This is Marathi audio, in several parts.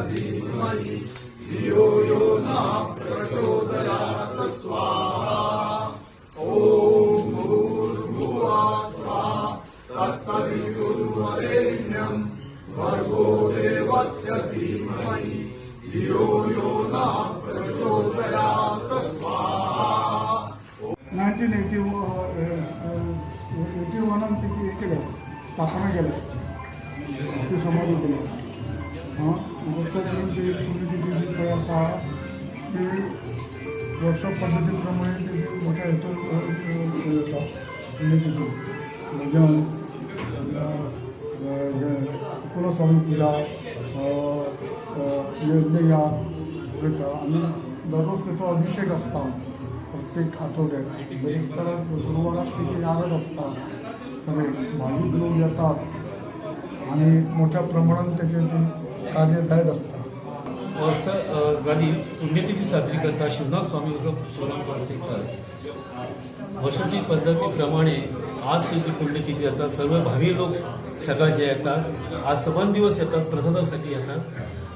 धीमहि धियो यो नः प्रचोदयात् स्वाहा। ॐ भूर्भुवः स्वः तत्सवितुर्वरेण्यं भर्गो देवस्य धीमहि धियो यो नः प्रचोदयात् स्वाहा। 1981 तिची हे केलं, स्थापना केलं, ती समाधी केली. गोष्टी पुण्यतिथीची प्रयासा ती वर्ष पद्धतीप्रमाणे ती मोठ्या ह्याच्यात पुण्यतिथी भजन, कुलस्वामी पूजा, यज्ञयाग होतं आणि दररोज त्याचा अभिषेक असतात. प्रत्येक आठवड्यात तर गुरुवारात तिथे यादच असतात. सगळे भाविक लोक येतात आणि मोठ्या प्रमाणात त्याचे ते कार्यदायक असतात. वर्ष झाली पुण्यतिथी साजरी करता शिवनाथ स्वामी उर्फ शिवराम पारसेकर वर्षाची पद्धतीप्रमाणे आज त्याची पुण्यतिथी येतात. सर्व भावी लोक सकाळचे येतात. आज समान दिवस येतात, प्रसादासाठी येतात.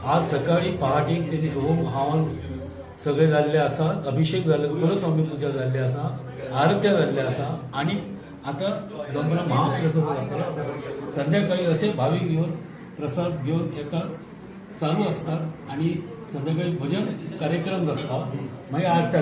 आज सकाळी पहाटे त्याचे होम हवन सगळे झालेले असा, अभिषेक झाले, कुलस्वामी पूजा झाली असा, आरत्या झाल्या असा आणि आता जमरा महाप्रसाद जातात. संध्याकाळी असे भाविक घेऊन प्रसाद घेऊन येतात, चालू असतात आणि संध्याकाळी भजन कार्यक्रम असतात, म्हणजे आरत्या.